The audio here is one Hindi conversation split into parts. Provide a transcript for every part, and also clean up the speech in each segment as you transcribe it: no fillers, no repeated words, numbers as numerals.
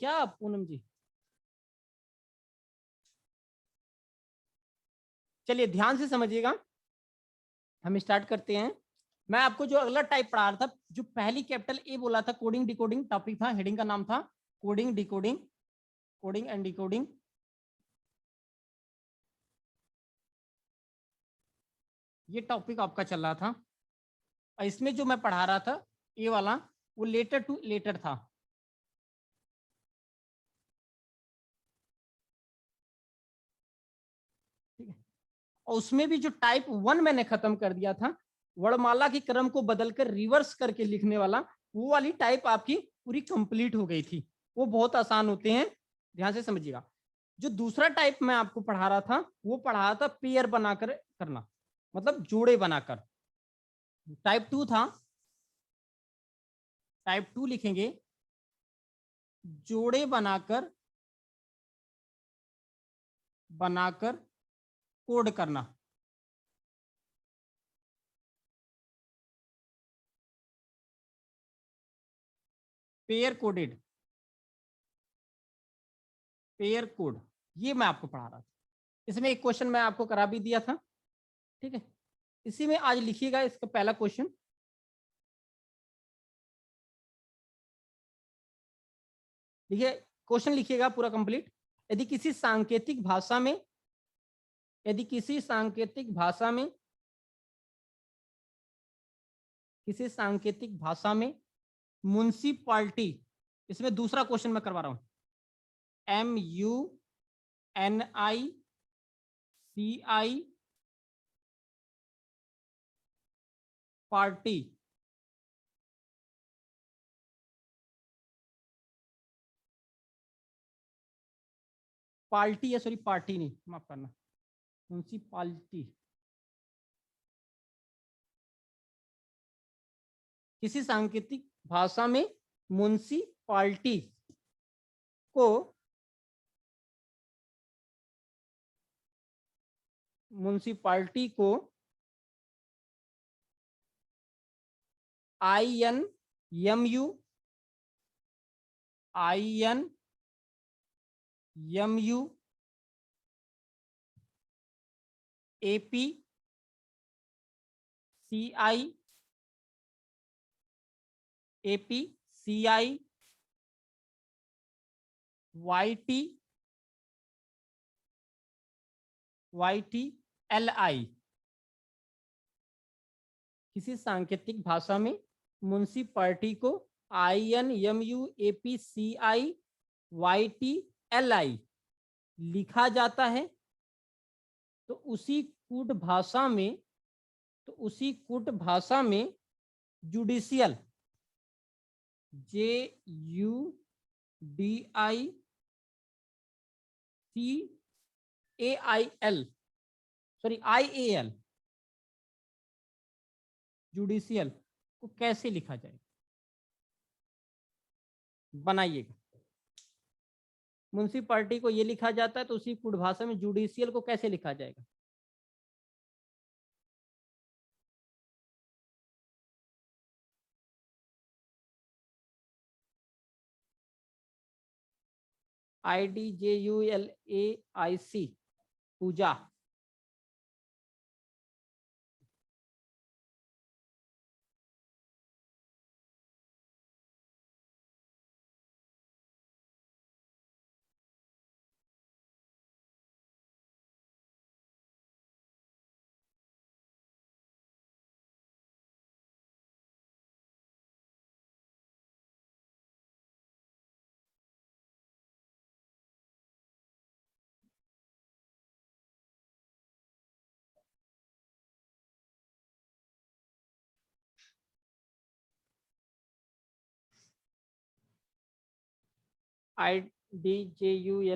क्या आप पूनम जी? चलिए ध्यान से समझिएगा, हम स्टार्ट करते हैं। मैं आपको जो अगला टाइप पढ़ा रहा था, जो पहली कैपिटल ए बोला था, कोडिंग डिकोडिंग टॉपिक था, हेडिंग का नाम था coding decoding, coding and decoding. ये टॉपिक आपका चल रहा था, और इसमें जो मैं पढ़ा रहा था ए वाला, वो लेटर टू लेटर था। ठीक है, और उसमें भी जो टाइप 1 मैंने खत्म कर दिया था, वर्णमाला के क्रम को बदलकर रिवर्स करके लिखने वाला, वो वाली टाइप आपकी पूरी कंप्लीट हो गई थी। वो बहुत आसान होते हैं, ध्यान से समझिएगा। जो दूसरा टाइप मैं आपको पढ़ा रहा था, वो पढ़ा रहा था पेयर बनाकर करना, मतलब जोड़े बनाकर। टाइप 2 था, टाइप 2 लिखेंगे जोड़े बनाकर बनाकर कोड करना। पेयर कोडेड, पेयर कोड, ये मैं आपको पढ़ा रहा था। इसमें एक क्वेश्चन मैं आपको करा भी दिया था। ठीक है, इसी में आज लिखिएगा इसका पहला क्वेश्चन। देखिए क्वेश्चन लिखिएगा पूरा कंप्लीट। यदि किसी सांकेतिक भाषा में, यदि किसी सांकेतिक भाषा में, किसी सांकेतिक भाषा में म्युनिसिपैलिटी, इसमें दूसरा क्वेश्चन मैं करवा रहा हूं, MUNICI पार्टी, पार्टी है, सॉरी पार्टी नहीं, माफ करना, म्युनिसिपैलिटी। किसी सांकेतिक भाषा में म्युनिसिपैलिटी को, म्युनिसिपैलिटी को INMU APCI YTLI, किसी सांकेतिक भाषा में म्युनिसिपैलिटी को INMU APCI YTLI लिखा जाता है, तो उसी कूट भाषा में, तो उसी कूट भाषा में judicial, JUDICAIL, sorry IAL, judicial को कैसे लिखा जाएगा, बनाइएगा। म्युनिसिपैलिटी को ये लिखा जाता है, तो उसी कूट भाषा में जुडिशियल को कैसे लिखा जाएगा। IDJULAIC, पूजा। IDJULACIO,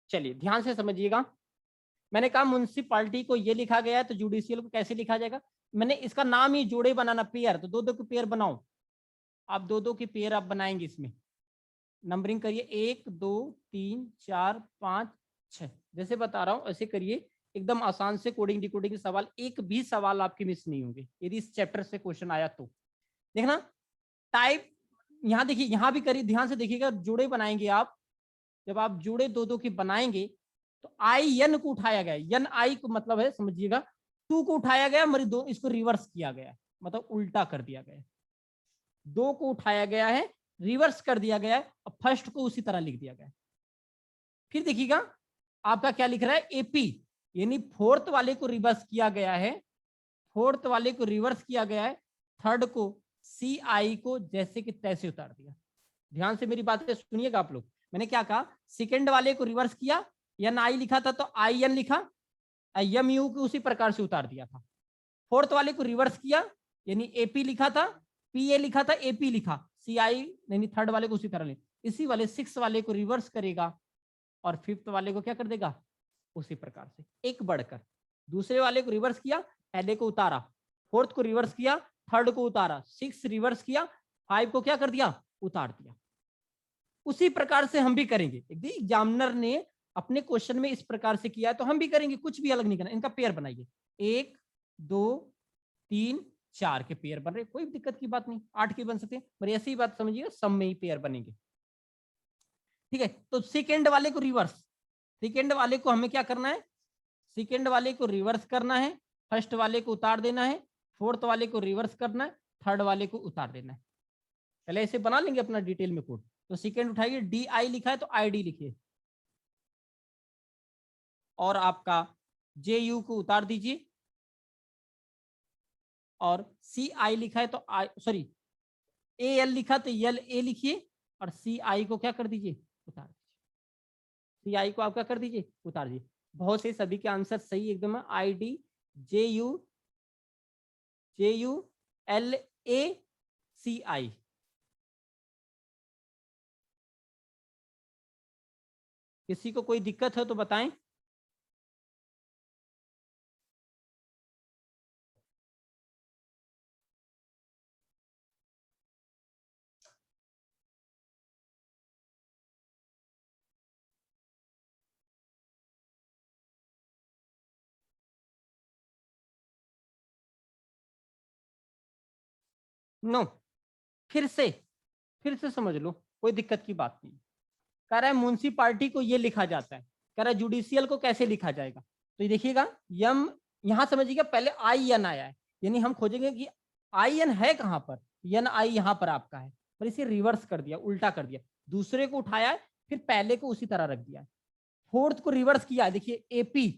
चलिए ध्यान से समझिएगा। मैंने कहा म्युनिसिपैलिटी को ये लिखा गया है, तो जुडिशियल को कैसे लिखा जाएगा। मैंने इसका नाम ही जोड़े बनाना, पेयर, तो 2-2 के पेयर बनाओ आप, 2-2 के पेयर आप बनाएंगे। इसमें नंबरिंग करिए 1 2 3 4 5 6, जैसे बता रहा हूं ऐसे करिए। एकदम आसान से कोडिंग डिकोडिंग के सवाल, एक भी सवाल आपके मिस नहीं होंगे यदि इस चैप्टर से क्वेश्चन आया तो। देखना टाइप, यहाँ देखिए, यहाँ भी करिए, ध्यान से देखिएगा, जोड़े बनाएंगे आप। जब आप जोड़े 2-2 के बनाएंगे तो आई एन को उठाया गया, एन आई को मतलब है समझिएगा 2 को उठाया गया, मरी दो इसको रिवर्स किया गया, मतलब उल्टा कर दिया गया। 2 को उठाया गया है, रिवर्स कर दिया गया है, और फर्स्ट को उसी तरह लिख दिया गया है। फिर देखिएगा आपका क्या लिख रहा है, एपी, यानी फोर्थ वाले को रिवर्स किया गया है, फोर्थ वाले को रिवर्स किया गया है, थर्ड को सी आई को जैसे कि तैसे उतार दिया। ध्यान से मेरी बातें सुनिएगा आप लोग। मैंने क्या कहा, सेकंड वाले को रिवर्स किया, एन आई लिखा था तो आई एन लिखा, एम यू को उसी प्रकार से उतार दिया था। फोर्थ वाले को रिवर्स किया, यानी एपी लिखा था, पी ए लिखा था, एपी लिखा, सी आई यानी थर्ड वाले को उसी तरह ले, इसी वाले 6 वाले को रिवर्स करेगा और फिफ्थ वाले को क्या कर देगा, उसी प्रकार से एक बढ़कर। दूसरे वाले को रिवर्स किया, पहले को उतारा, फोर्थ को रिवर्स किया, थर्ड को उतारा, 6 रिवर्स किया, 5 को क्या कर दिया, उतार दिया। उसी प्रकार से हम भी करेंगे। एग्जामिनर ने अपने क्वेश्चन में इस प्रकार से किया है तो हम भी करेंगे, कुछ भी अलग नहीं करना। इनका पेयर बनाइए, 1 2 3 4 के पेयर बन रहे, कोई दिक्कत की बात नहीं, 8 के बन सकते हैं, पर ऐसी बात समझिएगा सब में ही पेयर बनेंगे। ठीक है, तो सेकेंड वाले को रिवर्स, सेकेंड वाले को हमें क्या करना है, सेकेंड वाले को रिवर्स करना है, फर्स्ट वाले को उतार देना है, फोर्थ वाले को रिवर्स करना है, थर्ड वाले को उतार देना है। पहले ऐसे बना लेंगे अपना डिटेल में कोड। तो सेकेंड उठाइए, डी आई लिखा है तो आई डी लिखिए, और आपका जे यू को उतार दीजिए, और सी आई लिखा है तो आई, सॉरी ए एल लिखा तो एल ए लिखिए, और सी आई को क्या कर दीजिए, उतार दीजिए, सी आई को आप क्या कर दीजिए, उतार दीजिए। बहुत से सभी के आंसर सही एकदम है। I D J U L A C I. किसी को कोई दिक्कत है तो बताएं। नो, फिर से समझ लो, कोई दिक्कत की बात नहीं। कह रहा है म्युनिसिपालिटी को ये लिखा जाता है, कह रहा है जुडिशियल को कैसे लिखा जाएगा। तो ये देखिएगा, यम यहां समझिएगा, पहले आई एन आया है, यानी हम खोजेंगे कि आई एन है कहां पर, एन आई यहां पर आपका है, पर इसे रिवर्स कर दिया, उल्टा कर दिया, दूसरे को उठाया है, फिर पहले को उसी तरह रख दिया है। फोर्थ को रिवर्स किया, देखिए एपी,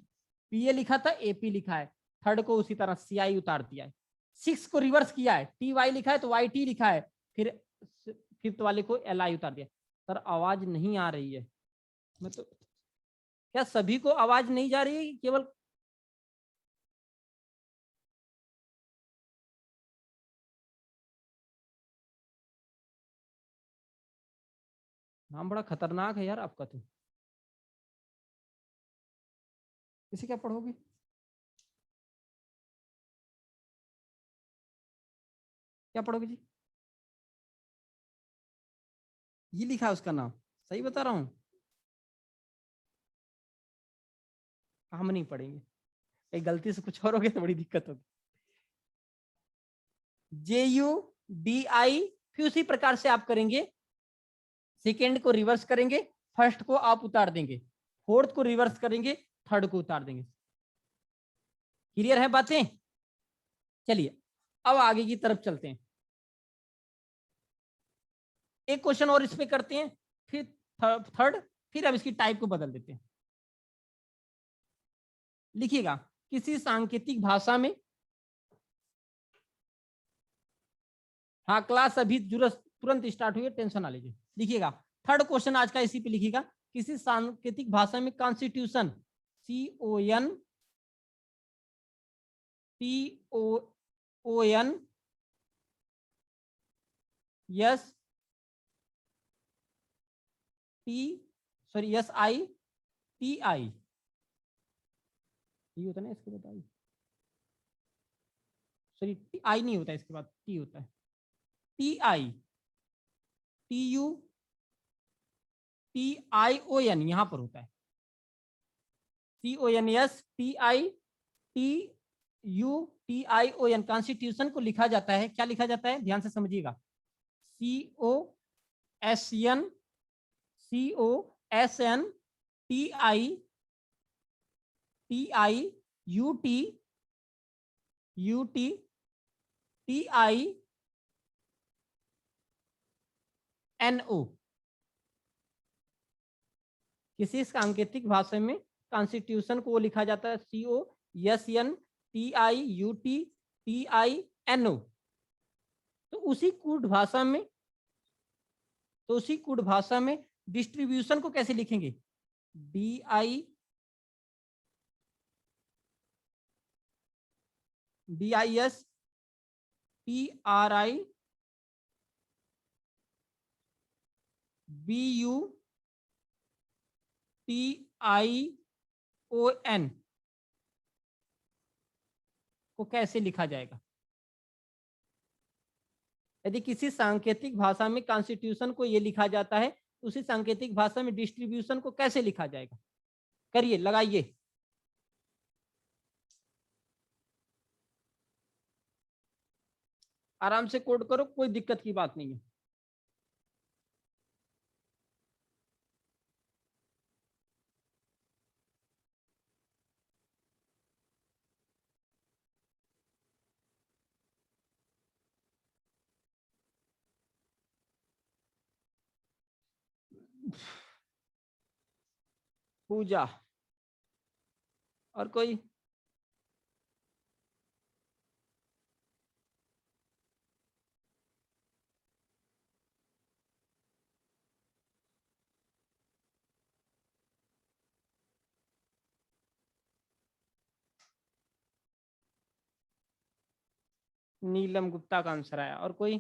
पीए लिखा था, एपी लिखा है, थर्ड को उसी तरह सी आई उतार दिया है। 6 को रिवर्स किया है, टी वाई लिखा है तो वाई टी लिखा है, फिर फिफ्थ वाले को एल आई उतार दिया। सर आवाज नहीं आ रही है, मैं तो, क्या सभी को आवाज नहीं जा रही है केवल, नाम बड़ा खतरनाक है यार आपका। तो इसे क्या पढ़ोगे, क्या पढ़ोगे जी, ये लिखा है उसका नाम, सही बता रहा हूँ, हम नहीं पढ़ेंगे, एक गलती से कुछ और हो गया तो बड़ी दिक्कत होगी। जे यू डी आई, फिर उसी प्रकार से आप करेंगे, सेकेंड को रिवर्स करेंगे, फर्स्ट को आप उतार देंगे, फोर्थ को रिवर्स करेंगे, थर्ड को उतार देंगे। क्लियर है बातें। चलिए अब आगे की तरफ चलते हैं, एक क्वेश्चन और इस पे करते हैं, फिर थर्ड, फिर अब इसकी टाइप को बदल देते हैं। लिखिएगा, किसी सांकेतिक भाषा में, हाँ क्लास अभी तुरंत स्टार्ट हुई है, टेंशन ना लीजिए। लिखिएगा, थर्ड क्वेश्चन आज का इसी पे लिखिएगा, किसी सांकेतिक भाषा में constitution, CON TON yes T, sorry SITI, ये होता है ना इसको बताइए, सॉरी आई नहीं होता, इसके बाद टी होता है, T I, T U T I O N, यहां पर होता है CONS TIUTION। कॉन्स्टिट्यूशन को लिखा जाता है, क्या लिखा जाता है, ध्यान से समझिएगा, COSN COSN TIUTION। किसी सांकेतिक भाषा में कॉन्स्टिट्यूशन को लिखा जाता है COSN TIUTION। तो उसी कूट भाषा में डिस्ट्रीब्यूशन को कैसे लिखेंगे, DISPRIBUTION को कैसे लिखा जाएगा। यदि किसी सांकेतिक भाषा में कॉन्स्टिट्यूशन को ये लिखा जाता है, उसी सांकेतिक भाषा में डिस्ट्रीब्यूशन को कैसे लिखा जाएगा, करिए, लगाइए। आराम से कोड करो, कोई दिक्कत की बात नहीं है। पूजा, और कोई, नीलम गुप्ता का आंसर आया, और कोई,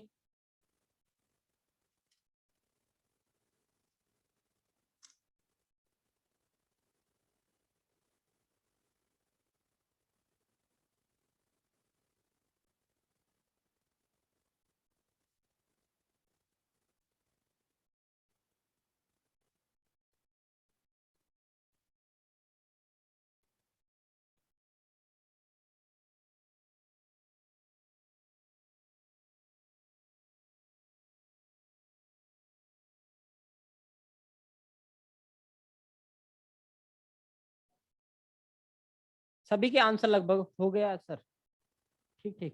सभी के आंसर लगभग हो गया सर, ठीक ठीक,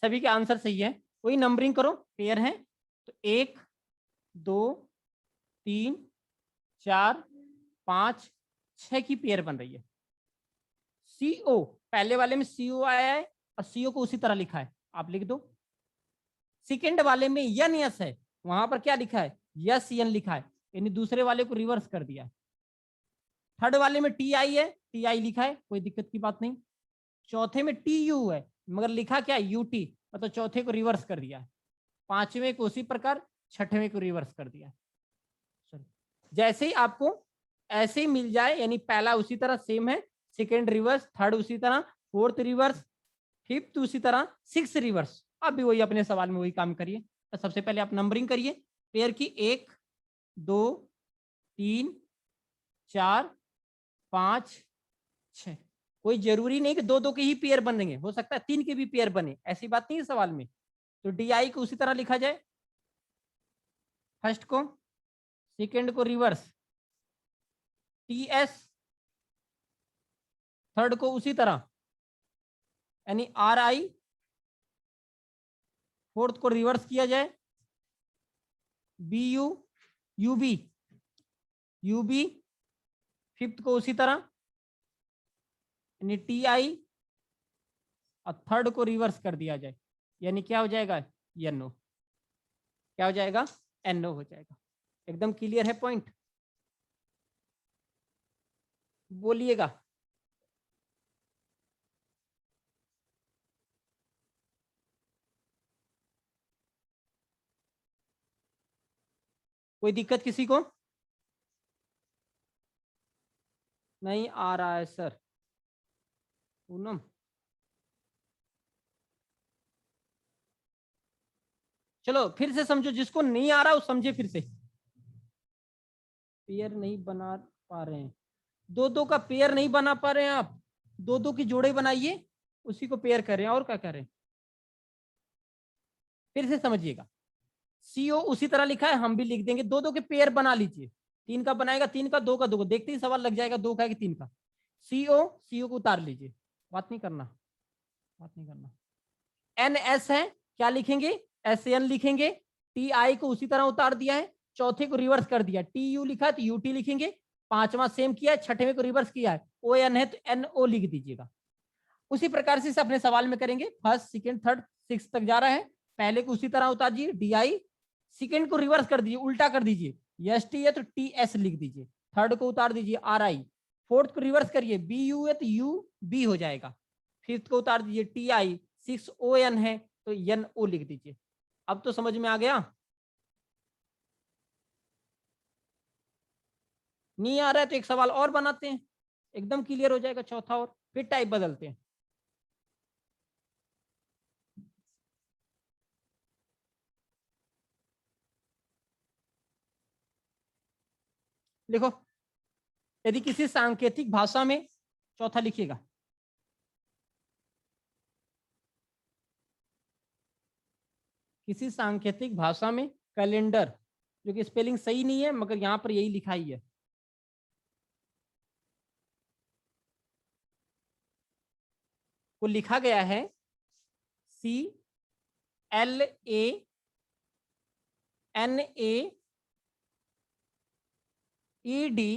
सभी के आंसर सही है। वही नंबरिंग करो, पेयर है तो 1 2 3 4 5 6 की पेयर बन रही है। CO पहले वाले में CO आया है और CO को उसी तरह लिखा है, आप लिख दो। सेकेंड वाले में NS है, वहां पर क्या लिखा है, SN लिखा है, यानी दूसरे वाले को रिवर्स कर दिया है। थर्ड वाले में TI है, TI लिखा है, कोई दिक्कत की बात नहीं। चौथे में TU है, मगर लिखा क्या UT, मतलब चौथे को रिवर्स कर दिया है। पांचवें को उसी प्रकार, छठवें को रिवर्स कर दिया है। जैसे ही आपको ऐसे ही मिल जाए, यानी पहला उसी तरह सेम है, सेकेंड रिवर्स, थर्ड उसी तरह, फोर्थ रिवर्स, फिफ्थ उसी तरह, सिक्स रिवर्स, अब भी वही अपने सवाल में वही काम करिए। तो सबसे पहले आप नंबरिंग करिए पेयर की, 1 2 3 4 5 6। कोई जरूरी नहीं कि दो दो के ही पेयर बनेंगे, हो सकता है 3 के भी पेयर बने, ऐसी बात नहीं है सवाल में। तो DI को उसी तरह लिखा जाए, फर्स्ट को, सेकेंड को रिवर्स, TS, थर्ड को उसी तरह, यानी RI, फोर्थ को रिवर्स किया जाए, BU, UB, फिफ्थ को उसी तरह, यानी TI, और थर्ड को रिवर्स कर दिया जाए, यानी क्या हो जाएगा, NO। क्या हो जाएगा, NO हो जाएगा। एकदम क्लियर है पॉइंट, बोलिएगा। कोई दिक्कत किसी को, नहीं आ रहा है सर, पूनम, चलो फिर से समझो, जिसको नहीं आ रहा वो समझे फिर से। पेयर नहीं बना पा रहे हैं, दो दो का पेयर नहीं बना पा रहे हैं आप, दो दो की जोड़े बनाइए, उसी को पेयर करें, और क्या करें, फिर से समझिएगा। सीओ उसी तरह लिखा है, हम भी लिख देंगे, दो दो के पेयर बना लीजिए, तीन का बनाएगा, तीन का, दो का, दो का, देखते ही सवाल लग जाएगा, दो का है कि तीन का। सीओ, सीओ को उतार लीजिए, बात नहीं करना, बात नहीं करना। एन एस है, क्या लिखेंगे, एस एन लिखेंगे, टी आई को उसी तरह उतार दिया है, चौथे को रिवर्स कर दिया, टी यू लिखा है तो यूटी लिखेंगे, पांचवा सेम किया है, छठे में को रिवर्स किया है, ओ एन है तो एन ओ लिख दीजिएगा। उसी प्रकार से अपने सवाल में करेंगे, फर्स्ट सेकंड थर्ड सिक्स तक जा रहा है, पहले को उसी तरह उतार दीजिए डी आई, सेकंड को रिवर्स कर दीजिए, उल्टा कर दीजिए, एस टी है तो टी एस लिख दीजिए, थर्ड को उतार दीजिए आर आई, फोर्थ को रिवर्स करिए, बी यू है तो यू बी हो जाएगा, फिफ्थ को उतार दीजिए T I, six O N है तो एन ओ लिख दीजिए। अब तो समझ में आ गया, नहीं आ रहा है तो एक सवाल और बनाते हैं, एकदम क्लियर हो जाएगा चौथा, और फिर टाइप बदलते हैं। देखो, यदि किसी सांकेतिक भाषा में, चौथा लिखिएगा, किसी सांकेतिक भाषा में कैलेंडर, जो कि स्पेलिंग सही नहीं है मगर यहां पर यही लिखा ही है, को लिखा गया है C L A N A E D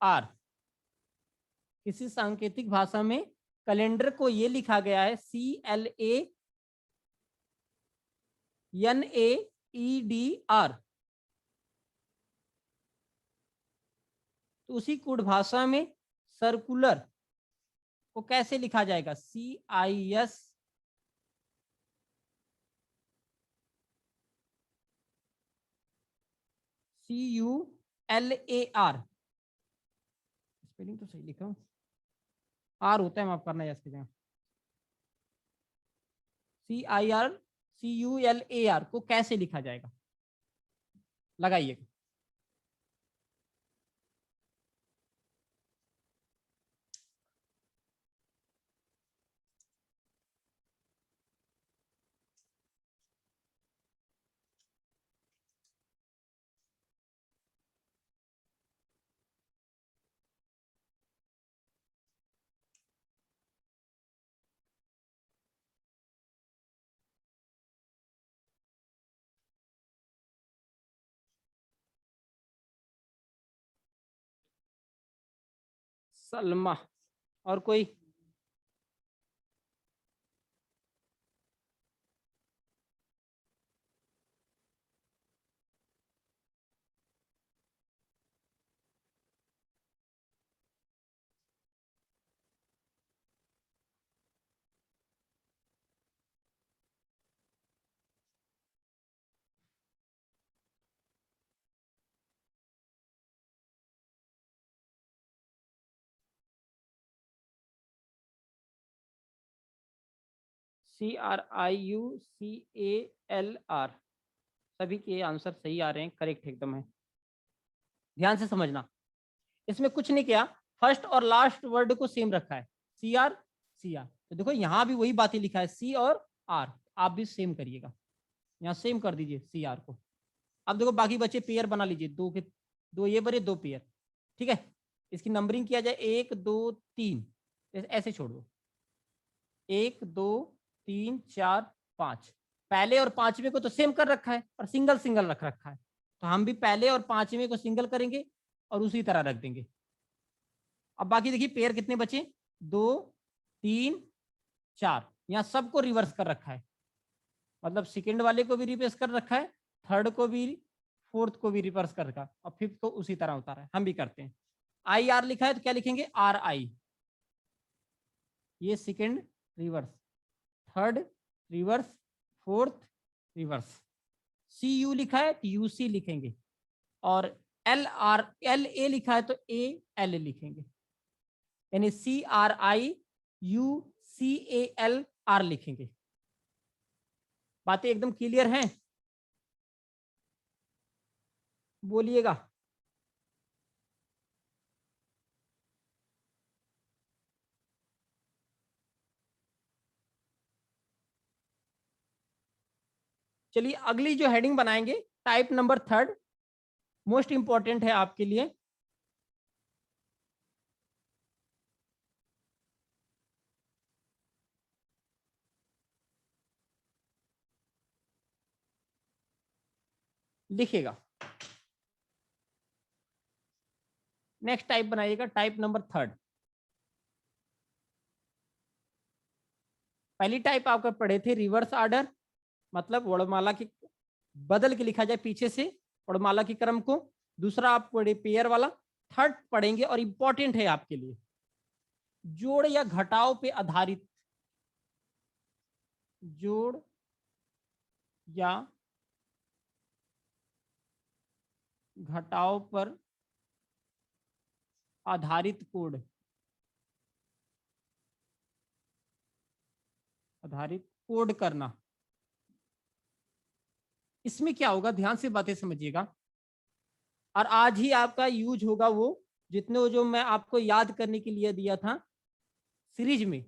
R. किसी सांकेतिक भाषा में कैलेंडर को ये लिखा गया है C L A N A E D R. तो उसी कूट भाषा में सर्कुलर को कैसे लिखा जाएगा, C I S C U L A R, spelling तो सही लिखा हूं, आर होता है, माफ करना, इसकी जगह C I R C U L A R को कैसे लिखा जाएगा, लगाइएगा। सलमा, और कोई, C R I U C A L R, सभी के आंसर सही आ रहे हैं, करेक्ट एकदम है। ध्यान से समझना, इसमें कुछ नहीं किया, फर्स्ट और लास्ट वर्ड को सेम रखा है, सी आर सी आर, तो देखो यहाँ भी वही बात ही लिखा है सी और आर, आप भी सेम करिएगा, यहाँ सेम कर दीजिए सी आर को। अब देखो बाकी बच्चे पेयर बना लीजिए, दो के दो ये बने, दो पेयर, ठीक है, इसकी नंबरिंग किया जाए, एक दो तीन, ऐसे छोड़ दो, एक दो तीन चार पांच, पहले और पांचवें को तो सेम कर रखा है और सिंगल सिंगल रख रखा है, तो हम भी पहले और पांचवें को सिंगल करेंगे और उसी तरह रख देंगे। अब बाकी देखिए पेयर कितने बचे, दो तीन चार, यहाँ सबको रिवर्स कर रखा है, मतलब सेकेंड वाले को भी रिवर्स कर रखा है, थर्ड को भी, फोर्थ को भी रिवर्स कर रखा, और फिफ्थ को उसी तरह उतारा है, हम भी करते हैं। आई आर लिखा है तो क्या लिखेंगे, आर आई, ये second reverse, third reverse, fourth reverse, C U लिखा है तो यू सी लिखेंगे, और एल आर एल ए लिखा है तो ए एल लिखेंगे, यानी C R I U C A L R लिखेंगे। बातें एकदम क्लियर हैं? बोलिएगा। चलिए अगली जो हेडिंग बनाएंगे, type number third, most important है आपके लिए। लिखिएगा, नेक्स्ट टाइप बनाइएगा, टाइप नंबर थर्ड। पहली टाइप आपका पढ़े थे रिवर्स ऑर्डर, मतलब वर्णमाला की बदल के लिखा जाए पीछे से वर्णमाला के क्रम को। दूसरा आप पढ़े पेयर वाला। थर्ड पढ़ेंगे और इंपॉर्टेंट है आपके लिए, जोड़ या घटाव पे आधारित, जोड़ या घटाव पर आधारित कोड, आधारित कोड करना। इसमें क्या होगा, ध्यान से बातें समझिएगा, और आज ही आपका यूज होगा वो, जितने वो जो मैं आपको याद करने के लिए दिया था सीरीज में,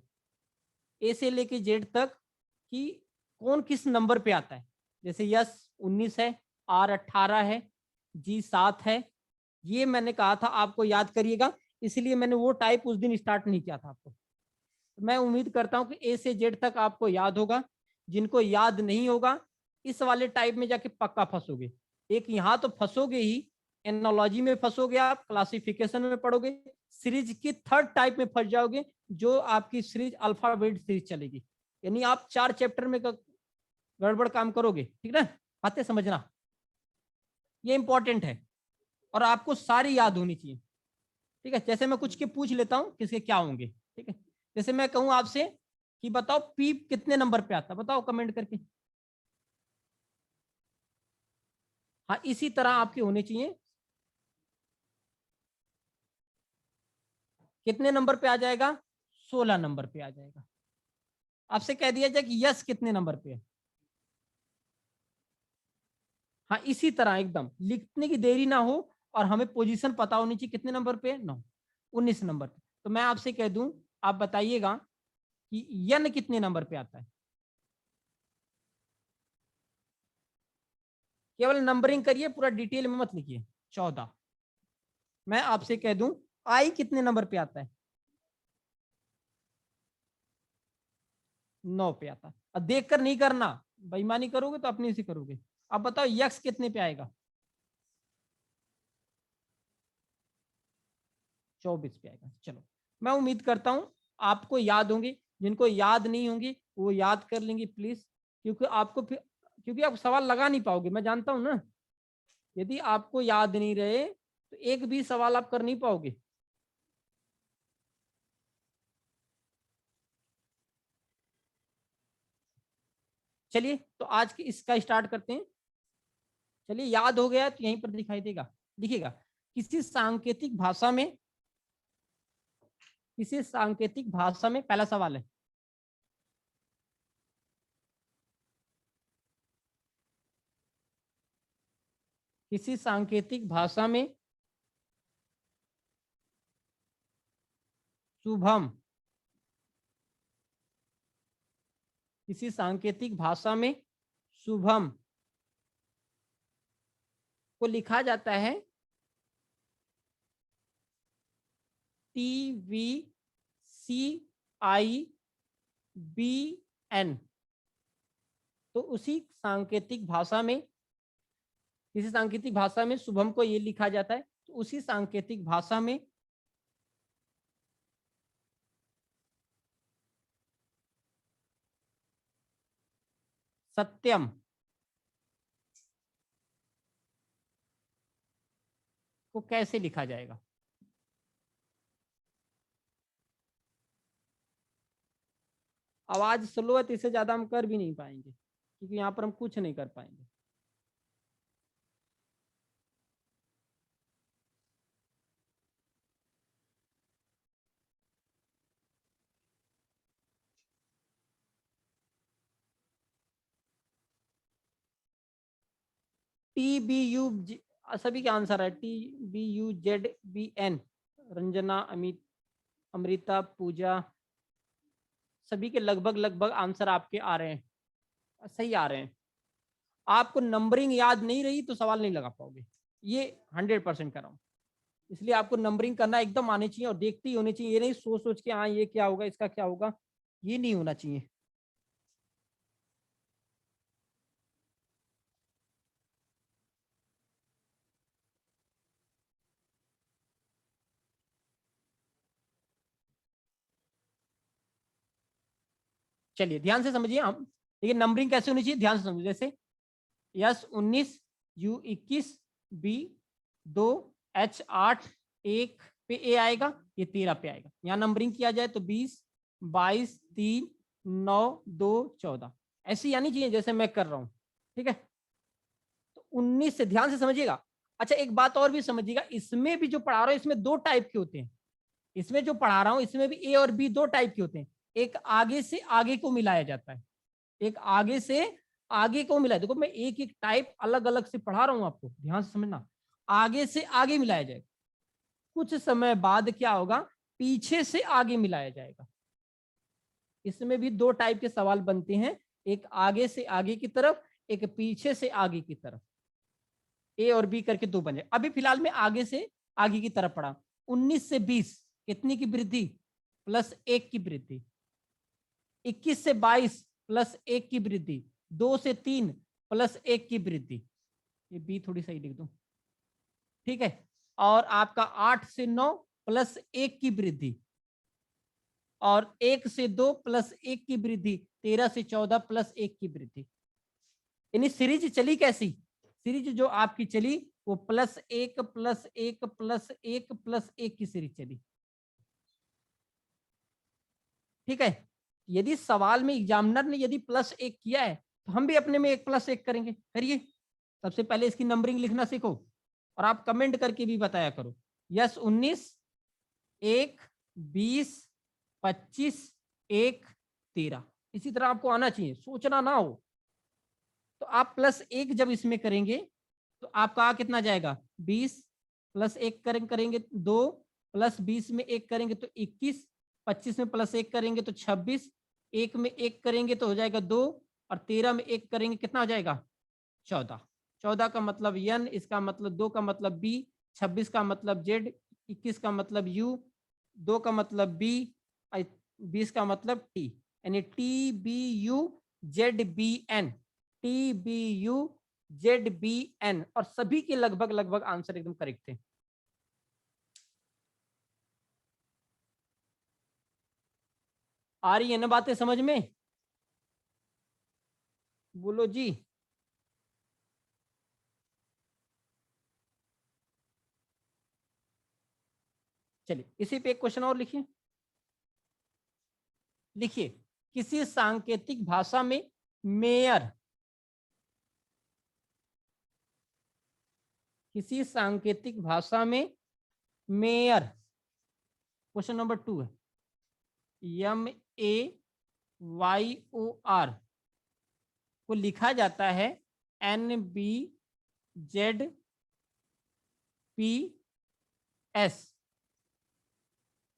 ए से लेके जेड तक, कि कौन किस नंबर पे आता है। जैसे यस 19 है, आर 18 है, जी 7 है। ये मैंने कहा था आपको याद करिएगा, इसलिए मैंने वो टाइप उस दिन स्टार्ट नहीं किया था आपको। मैं उम्मीद करता हूं कि ए से जेड तक आपको याद होगा। जिनको याद नहीं होगा, इस वाले टाइप में जाके पक्का फंसोगे। एक यहाँ तो फंसोगे ही, एनोलॉजी में फंसोगे, आप क्लासिफिकेशन में पढ़ोगे, सीरीज की थर्ड टाइप में फंस जाओगे, जो आपकी सीरीज अल्फाबेट सीरीज चलेगी। यानी आप 4 चैप्टर में गड़बड़ काम करोगे। ठीक ना, बातें समझना, ये इंपॉर्टेंट है और आपको सारी याद होनी चाहिए। ठीक है, जैसे मैं कुछ के पूछ लेता हूँ किसके क्या होंगे। ठीक है, जैसे मैं कहूँ आपसे कि बताओ पी कितने नंबर पे आता, बताओ कमेंट करके। हाँ, इसी तरह आपके होने चाहिए। कितने नंबर पे आ जाएगा, 16 नंबर पे आ जाएगा। आपसे कह दिया जाए कि यस कितने नंबर पे है। हाँ, इसी तरह एकदम लिखने की देरी ना हो, और हमें पोजीशन पता होनी चाहिए कितने नंबर पे है, 9 19 नंबर पे। तो मैं आपसे कह दूं, आप बताइएगा कि यन कितने नंबर पे आता है। केवल नंबरिंग करिए, पूरा डिटेल में मत लिखिए। 14। मैं आपसे कह दूं, आई कितने नंबर पे आता है, 9 पे आता है। अब देख कर नहीं करना, बेईमानी करोगे तो अपने से करोगे। अब बताओ यक्स कितने पे आएगा, 24 पे आएगा। चलो, मैं उम्मीद करता हूं आपको याद होंगे। जिनको याद नहीं होंगे वो याद कर लेंगे प्लीज, क्योंकि आपको फिर, क्योंकि आप सवाल लगा नहीं पाओगे, मैं जानता हूं ना। यदि आपको याद नहीं रहे तो एक भी सवाल आप कर नहीं पाओगे। चलिए तो आज की इसका स्टार्ट करते हैं। चलिए, याद हो गया तो यहीं पर दिखाई देगा, लिखिएगा। किसी सांकेतिक भाषा में, किसी सांकेतिक भाषा में, पहला सवाल है, किसी सांकेतिक भाषा में शुभम, किसी सांकेतिक भाषा में शुभम को लिखा जाता है TVCIBN। तो उसी सांकेतिक भाषा में, किसी सांकेतिक भाषा में शुभम को ये लिखा जाता है, तो उसी सांकेतिक भाषा में सत्यम को कैसे लिखा जाएगा। आवाज स्लो है तो इससे ज्यादा हम कर भी नहीं पाएंगे, क्योंकि यहाँ पर हम कुछ नहीं कर पाएंगे। TBU, सभी का आंसर है TBUZBN। रंजना, अमित, अमृता, पूजा, सभी के लगभग लगभग आंसर आपके आ रहे हैं, सही आ रहे हैं। आपको नंबरिंग याद नहीं रही तो सवाल नहीं लगा पाओगे, ये 100% कर रहा हूं। इसलिए आपको नंबरिंग करना एकदम आनी चाहिए और देखते ही होनी चाहिए। ये नहीं सोच सोच के हाँ ये क्या होगा, इसका क्या होगा, ये नहीं होना चाहिए। चलिए ध्यान से समझिए हम, देखिए नंबरिंग कैसे होनी चाहिए, ध्यान से समझिए। जैसे S19, U21, B2, H8, 1 पे ए आएगा, ये 13 पे आएगा। यहाँ नंबरिंग किया जाए तो 20, 22, 3, 9, 2, 14 ऐसी आनी चाहिए जैसे मैं कर रहा हूँ। ठीक है, तो 19 से ध्यान से समझिएगा। अच्छा एक बात और भी समझिएगा, इसमें भी जो पढ़ा रहा हूँ इसमें दो टाइप के होते हैं। इसमें जो पढ़ा रहा हूँ इसमें भी ए और बी दो टाइप के होते हैं। एक आगे से आगे को मिलाया जाता है, एक आगे से आगे को मिलाया। देखो मैं एक एक टाइप अलग अलग से पढ़ा रहा हूं, आपको ध्यान से समझना। आगे से आगे मिलाया जाएगा, कुछ समय बाद क्या होगा, पीछे से आगे मिलाया जाएगा। इसमें भी दो टाइप के सवाल बनते हैं, एक आगे से आगे की तरफ, एक पीछे से आगे की तरफ। ए और बी करके दो बने। अभी फिलहाल में आगे से आगे की तरफ पढ़ा। 19 से 20 कितनी की वृद्धि, +1 की वृद्धि। 21 से 22 +1 की वृद्धि। 2 से 3 +1 की वृद्धि। ये बी थोड़ी सही लिख दो, ठीक है। और आपका 8 से 9 +1 की वृद्धि, और 1 से 2 +1 की वृद्धि। 13 से 14 +1 की वृद्धि। यानी सीरीज चली कैसी, सीरीज जो आपकी चली वो +1 +1 +1 +1 की सीरीज चली। ठीक है, यदि सवाल में एग्जामिनर ने यदि +1 किया है तो हम भी अपने में 1 +1 करेंगे। करिए, सबसे पहले इसकी नंबरिंग लिखना सीखो और आप कमेंट करके भी बताया करो। यस 19, 1, 20, 25, 1, 13। इसी तरह आपको आना चाहिए, सोचना ना हो। तो आप +1 जब इसमें करेंगे तो आपका आ कितना जाएगा, 20, +1 करेंगे 2, +20 में 1 करेंगे तो 21, 25 में +1 करेंगे तो 26, 1 में 1 करेंगे तो हो जाएगा 2, और 13 में 1 करेंगे कितना हो जाएगा, 14। 14 का मतलब N, इसका मतलब 2 का मतलब B, 26 का मतलब Z, 21 का मतलब U, 2 का मतलब B, 20 का मतलब T। यानी TBUZBN, TBUZBN, और सभी के लगभग लगभग आंसर एकदम करेक्ट थे। आ रही है ना बातें समझ में, बोलो जी। चलिए इसी पे एक क्वेश्चन और लिखिए। लिखिए, किसी सांकेतिक भाषा में मेयर, किसी सांकेतिक भाषा में मेयर, क्वेश्चन नंबर 2 है, MAYOR को लिखा जाता है NBZPS।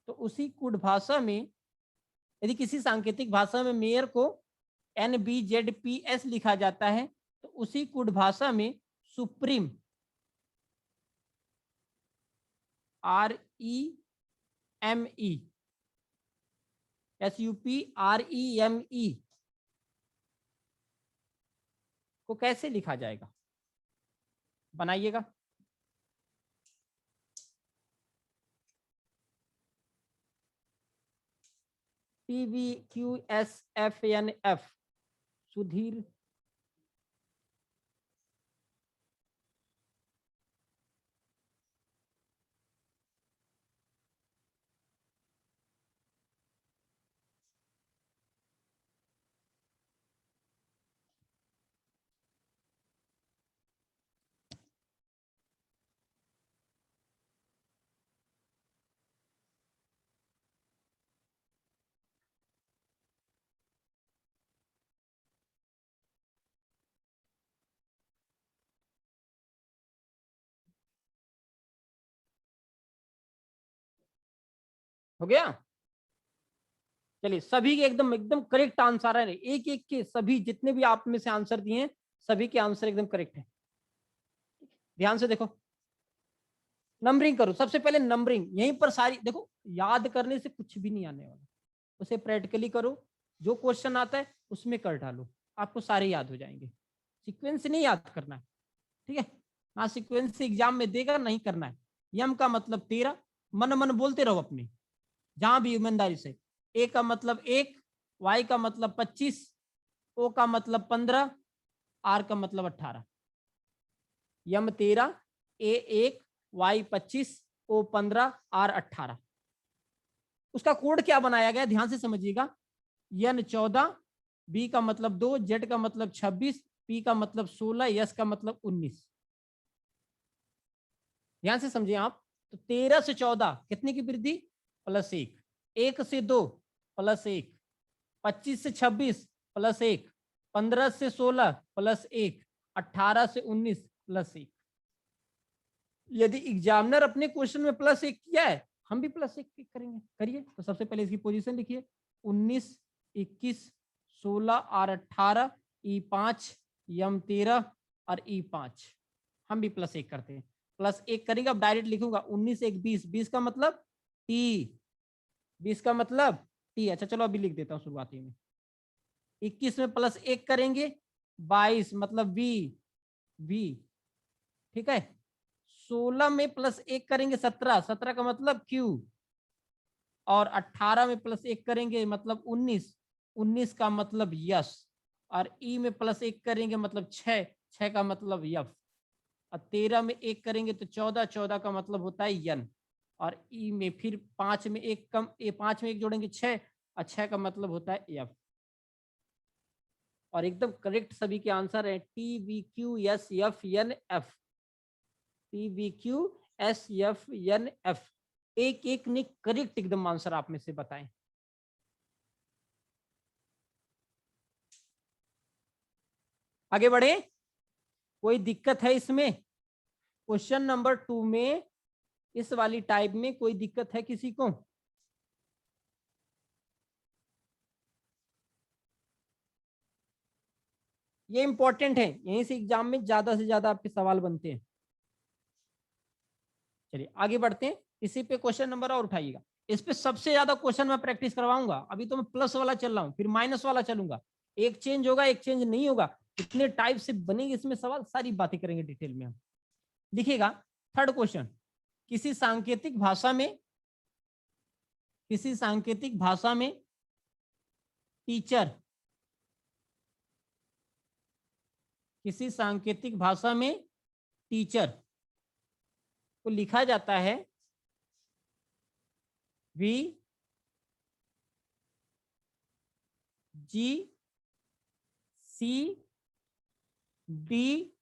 तो उसी कुड भाषा में, यदि किसी सांकेतिक भाषा में मेयर को NBZPS लिखा जाता है तो उसी कुड भाषा में सुप्रीम, REME, SUPREME को कैसे लिखा जाएगा, बनाइएगा। TVQSFNF, सुधीर, हो गया। चलिए, सभी के एकदम एकदम करेक्ट आंसर है, एक एक के सभी जितने भी आप में से आंसर दिए हैं सभी के आंसर एकदम करेक्ट है। ध्यान से देखो, नंबरिंग करो सबसे पहले, नंबरिंग यहीं पर सारी देखो, याद करने से कुछ भी नहीं आने वाला, उसे प्रैक्टिकली करो, जो क्वेश्चन आता है उसमें कर डालो, आपको सारे याद हो जाएंगे। सीक्वेंस नहीं याद करना है, ठीक है ना, सीक्वेंस एग्जाम में देगा, नहीं करना है। यम का मतलब 13, मन मन बोलते रहो अपने, जहां भी ईमानदारी से। ए का मतलब 1, वाई का मतलब 25, ओ का मतलब 15, आर का मतलब 18। यम 13, ए 1, वाई 25, ओ 15, आर 18। उसका कोड क्या बनाया गया, ध्यान से समझिएगा। यन 14, बी का मतलब 2, जेड का मतलब 26, पी का मतलब 16, यस का मतलब 19। ध्यान से समझिए आप। तो 13 से 14 कितने की वृद्धि, +1, 1 से 2 +1, 25 से 26 +1, 15 से 16 +1, 18 से 19 +1। यदि एग्जामिनर अपने क्वेश्चन में +1 किया है, हम भी +1 करेंगे। करिए, तो सबसे पहले इसकी पोजीशन लिखिए, 19, 21, 16 और 18, E5, यम 13 और E5। हम भी +1 करते हैं, +1 करेंगे। अब डायरेक्ट लिखूंगा 19 1 20, 20 का मतलब टी, 20 का मतलब टी। अच्छा चलो अभी लिख देता हूँ शुरुआती में। 21 में +1 करेंगे, 22 मतलब वी, वी, ठीक है। 16 में +1 करेंगे, 17, 17 का मतलब क्यू। और 18 में +1 करेंगे मतलब 19, 19 का मतलब यस। और ई में +1 करेंगे मतलब 6, 6 का मतलब यफ। और 13 में 1 करेंगे तो 14, 14 का मतलब होता है यन। और ई में फिर 5 में 1 कम, 5 में 1 जोड़ेंगे 6, और 6 का मतलब होता है यफ। और एकदम करेक्ट सभी के आंसर है, T V Q S F N F, T V Q S F N F. एक एक ने करेक्ट एकदम आंसर आप में से बताएं। आगे बढ़े, कोई दिक्कत है इसमें, क्वेश्चन नंबर 2 में, इस वाली टाइप में कोई दिक्कत है किसी को? ये इंपॉर्टेंट है, यहीं से एग्जाम में ज्यादा से ज्यादा आपके सवाल बनते हैं। चलिए आगे बढ़ते हैं, इसी पे क्वेश्चन नंबर और उठाइएगा। इस पे सबसे ज्यादा क्वेश्चन मैं प्रैक्टिस करवाऊंगा। अभी तो मैं प्लस वाला चल रहा हूँ, फिर माइनस वाला चलूंगा। एक चेंज होगा, एक चेंज नहीं होगा। कितने टाइप से बनेंगे इसमें सवाल, सारी बातें करेंगे डिटेल में हम। देखिएगा, थर्ड क्वेश्चन, किसी सांकेतिक भाषा में, किसी सांकेतिक भाषा में टीचर, किसी सांकेतिक भाषा में टीचर को लिखा जाता है V G C D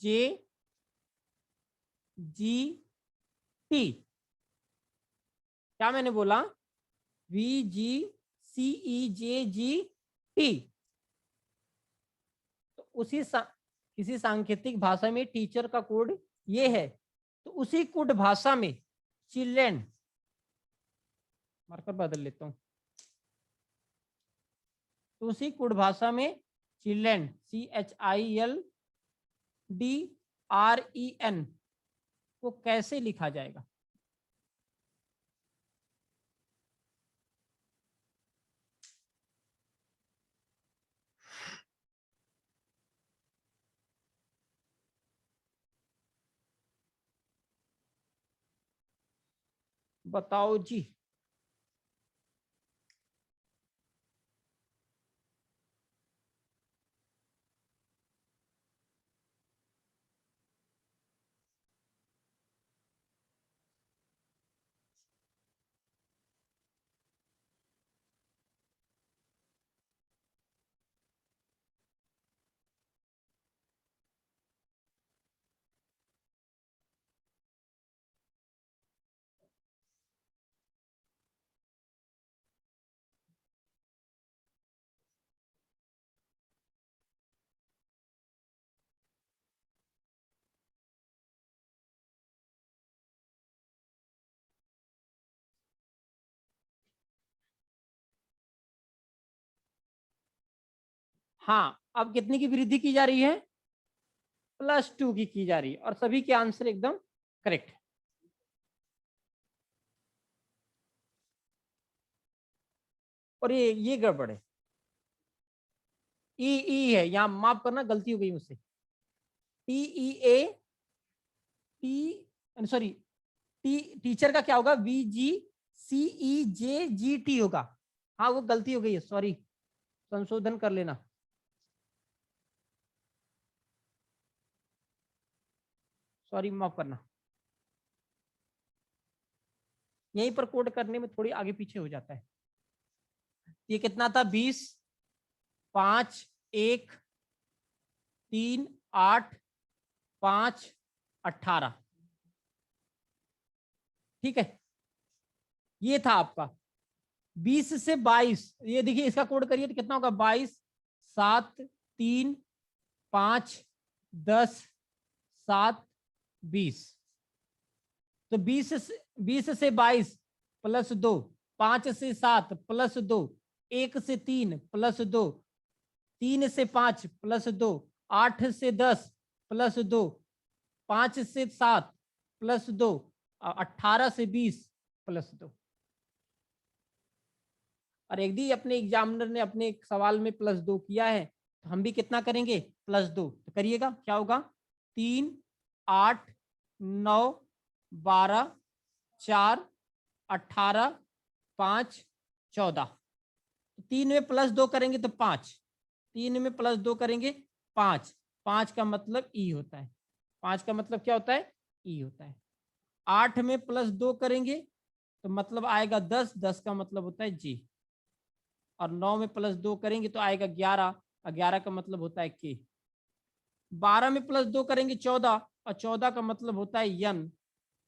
J G T. क्या मैंने बोला, we G C E J G T. तो किसी सांकेतिक भाषा में टीचर का कोड ये है, तो उसी कोड भाषा में चिल्ड्रेन, मार्कर बदल लेता हूं, तो उसी कोड भाषा में चिल्ड्रेन, CHILDREN को कैसे लिखा जाएगा? बताओ जी। हाँ, अब कितनी की वृद्धि की जा रही है? +2 की जा रही है, और सभी के आंसर एकदम करेक्ट है। और ये गड़बड़ है, ई है, यहाँ माफ करना, गलती हो गई मुझसे। TEA, सॉरी, टीचर का क्या होगा? VGCEJGT होगा। हाँ, वो गलती हो गई है, सॉरी, संशोधन कर लेना। सॉरी, माफ करना। यहीं पर कोड करने में थोड़ी आगे पीछे हो जाता है। ये कितना था? 20, 5, 1, 3, 8, 5, 18। ठीक है, ये था आपका 20 से 22। ये देखिए, इसका कोड करिए तो कितना होगा? 22, 7, 3, 5, 10, 7, 20। तो 20 से 22 +2, 5 से 7 +2, 1 से 3 +2, 3 से 5 +2, 8 से 10 +2, 5 से 7 +2, 18 से 20 +2। और एक दी अपने एग्जामिनर ने अपने एक सवाल में +2 किया है, तो हम भी कितना करेंगे? +2। तो करिएगा, क्या होगा? 3, 8, 9, 12, 4, 18, 5, 14। 3 में +2 करेंगे तो 5, 3 में +2 करेंगे 5, 5 का मतलब ई होता है। 5 का मतलब क्या होता है? ई होता है। 8 में +2 करेंगे तो मतलब आएगा 10, 10 का मतलब होता है जी। और 9 में +2 करेंगे तो आएगा 11, और 11 का मतलब होता है के। 12 में +2 करेंगे 14, और 14 का मतलब होता है यन।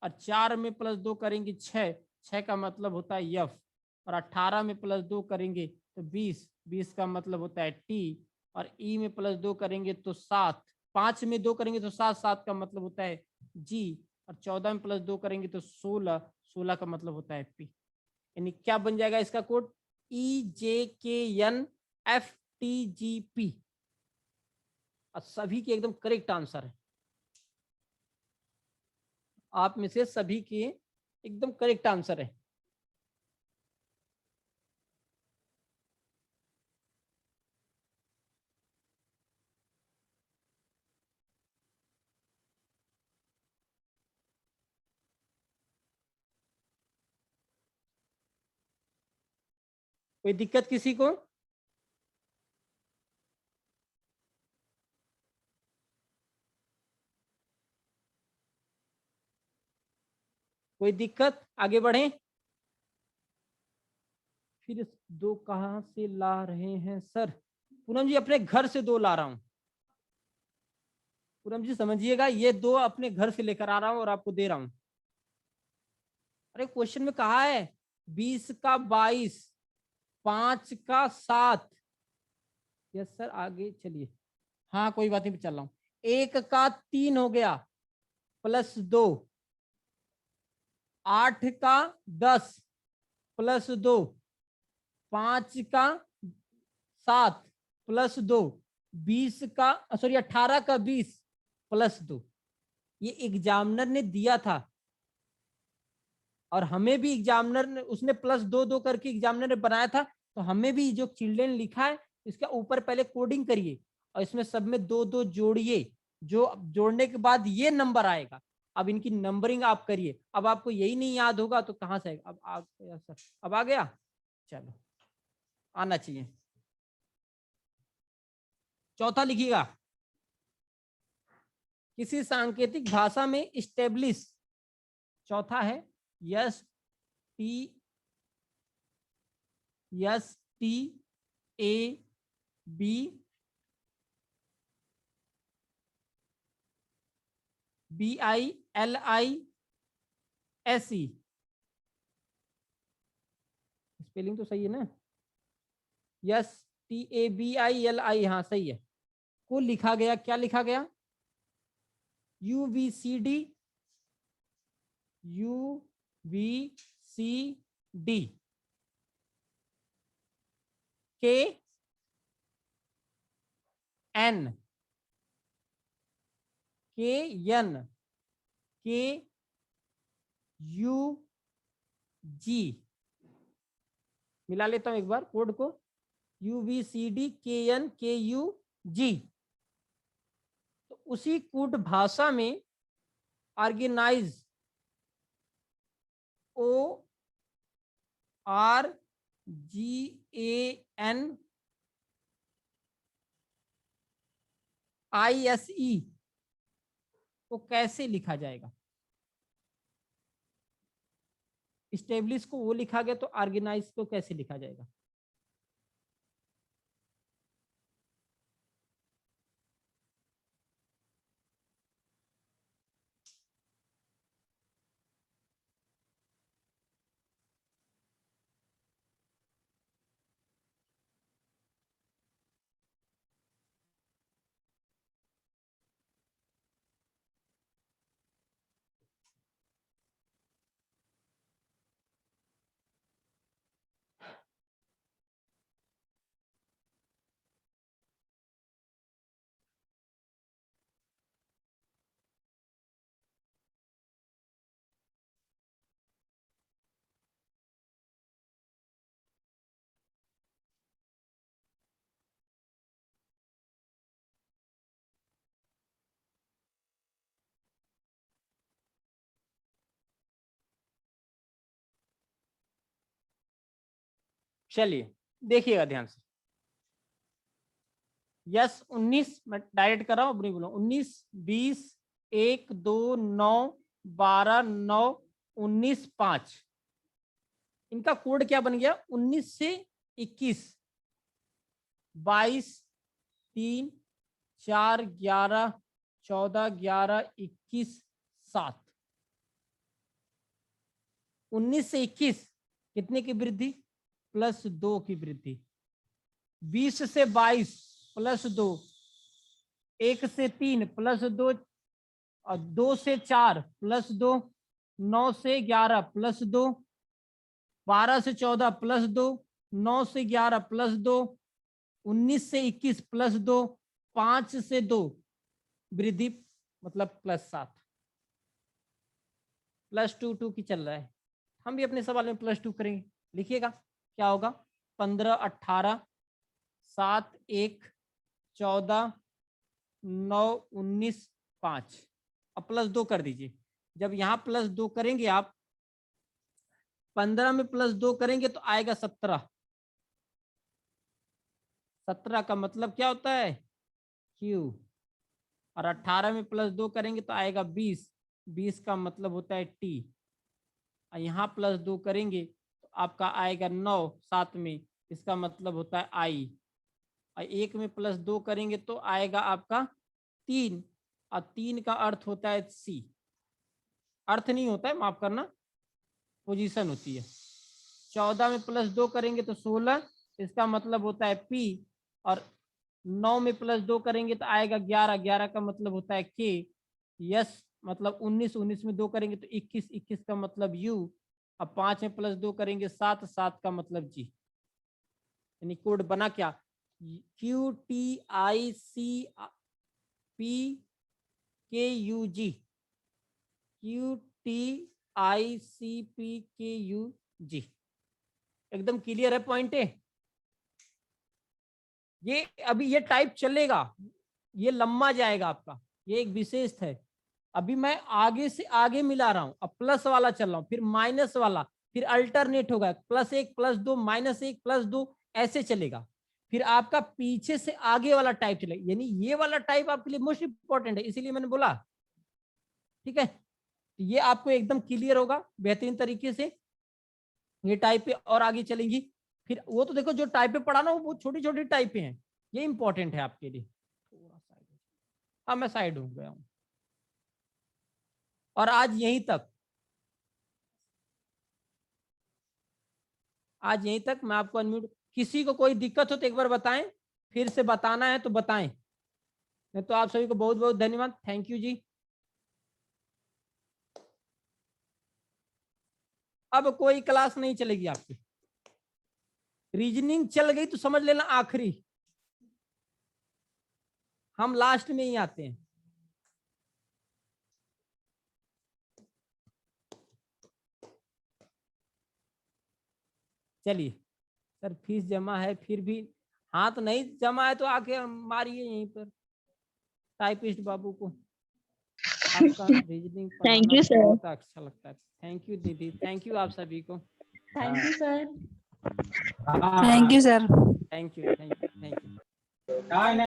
और 4 में +2 करेंगे 6, 6 का मतलब होता है यफ। और 18 में +2 करेंगे तो 20, 20 का मतलब होता है टी। और ई में +2 करेंगे तो 7, 5 में 2 करेंगे तो 7, 7 का मतलब होता है जी। और 14 में +2 करेंगे तो 16, 16 का मतलब होता है पी। यानी क्या बन जाएगा इसका कोड? EJKNFTGP। और सभी के एकदम करेक्ट आंसर है। आप में से सभी के एकदम करेक्ट आंसर है। कोई दिक्कत किसी को? कोई दिक्कत? आगे बढ़े। फिर दो कहां से ला रहे हैं सर? पूनम जी, अपने घर से 2 ला रहा हूं। पूनम जी समझिएगा, ये 2 अपने घर से लेकर आ रहा हूं और आपको दे रहा हूं। अरे क्वेश्चन में कहा है 20 का 22, 5 का 7। यस सर, आगे चलिए। हाँ, कोई बात नहीं, चल रहा हूँ। 1 का 3 हो गया, +2। 8 का 10 +2, 5 का 7 +2, 20 का, सॉरी, 18 का 20 +2। ये एग्जामिनर ने दिया था, और हमें भी एग्जामिनर ने, उसने +2 करके एग्जामिनर ने बनाया था। तो हमें भी जो चिल्ड्रेन लिखा है, इसका ऊपर पहले कोडिंग करिए, और इसमें सब में 2-2 जोड़िए। जो जोड़ने के बाद ये नंबर आएगा। अब इनकी नंबरिंग आप करिए। अब आपको यही नहीं याद होगा तो कहाँ से आएगा? अब आ गया। चलो, आना चाहिए। चौथा लिखिएगा। किसी सांकेतिक भाषा में स्टेब्लिश, चौथा है टी STABLISH। स्पेलिंग तो सही है ना? STABILI, हाँ सही है। को लिखा गया, क्या लिखा गया? UVCD, UVCD के एन के एन के यू जी, मिला लेता हूं एक बार कोड को, UBCDKNKUG। तो उसी कूट भाषा में ऑर्गेनाइज ORGANISE को कैसे लिखा जाएगा? स्टेब्लिश को वो लिखा गया, तो ऑर्गेनाइज को कैसे लिखा जाएगा? चलिए देखिएगा ध्यान से। यस 19, मैं डायरेक्ट कर रहा हूं, अपनी बोलो। 19, 20, 1, 2, 9, 12, 9, 19, 5। इनका कोड क्या बन गया? 19 से 21, 22, 3, 4, 11, 14, 11, 21, 7। 19 से 21 कितने की वृद्धि? +2 की वृद्धि। 20 से 22 +2, 1 से 3 +2, और 2 से 4 +2, 9 से 11 +2, 12 से 14 +2, 9 से 11 +2, 19 से 21 +2, 5 से 2 वृद्धि, मतलब +7। +2 2 की चल रहा है। हम भी अपने सवाल में +2 करेंगे। लिखिएगा क्या होगा? 15, 18, 7, 1, 14, 9, 19, 5। अब +2 कर दीजिए। जब यहाँ +2 करेंगे आप, 15 में +2 करेंगे तो आएगा 17। 17 का मतलब क्या होता है? Q। और 18 में +2 करेंगे तो आएगा 20। 20 का मतलब होता है T। और यहाँ +2 करेंगे तो आपका आएगा 9 साथ में, इसका मतलब होता है I। और 1 में +2 करेंगे तो आएगा आपका 3, और 3 का अर्थ होता है C। अर्थ नहीं होता है, माफ करना, पोजीशन होती है। 14 में +2 करेंगे तो 16, इसका मतलब होता है P। और 9 में +2 करेंगे तो आएगा 11। 11 का मतलब होता है K। यस मतलब 19। 19 में 2 करेंगे तो 21। 21 का मतलब U। अब 5 में +2 करेंगे 7। 7 का मतलब G। यानी कोड बना क्या? QTICPKUG। QTICPKUG। एकदम क्लियर है पॉइंट है? ये अभी ये टाइप चलेगा, ये लंबा जाएगा आपका, ये एक विशेष है। अभी मैं आगे से आगे मिला रहा हूं, अब प्लस वाला चल रहा हूं, फिर माइनस वाला, फिर अल्टरनेट होगा, +1 +2 -1 +2, ऐसे चलेगा। फिर आपका पीछे से आगे वाला टाइप चलेगा, यानी ये वाला टाइप आपके लिए मोस्ट इंपॉर्टेंट है, इसीलिए मैंने बोला। ठीक है, ये आपको एकदम क्लियर होगा बेहतरीन तरीके से। ये टाइप और आगे चलेंगी। फिर वो तो देखो जो टाइप पे पढ़ा ना, वो छोटी छोटी टाइप हैं, ये इंपॉर्टेंट है आपके लिए। थोड़ा साइड, हाँ मैं साइड हो गया हूँ। और आज यहीं तक, आज यहीं तक मैं आपको अनम्यूट। किसी को कोई दिक्कत हो तो एक बार बताएं, फिर से बताना है तो बताएं, नहीं तो आप सभी को बहुत बहुत धन्यवाद। थैंक यू जी। अब कोई क्लास नहीं चलेगी आपकी, रीजनिंग चल गई तो समझ लेना आखिरी। हम लास्ट में ही आते हैं। चलिए सर, फीस जमा है, फिर भी हाथ नहीं जमा है तो आके मारिए यहीं पर टाइपिस्ट बाबू को। आपका रीजनिंग थैंक पढ़ाना यू सर। बहुत अच्छा लगता है। थैंक यू दीदी, थैंक यू आप सभी को। Thank you sir. Thank you sir. Thank you, thank you, thank you.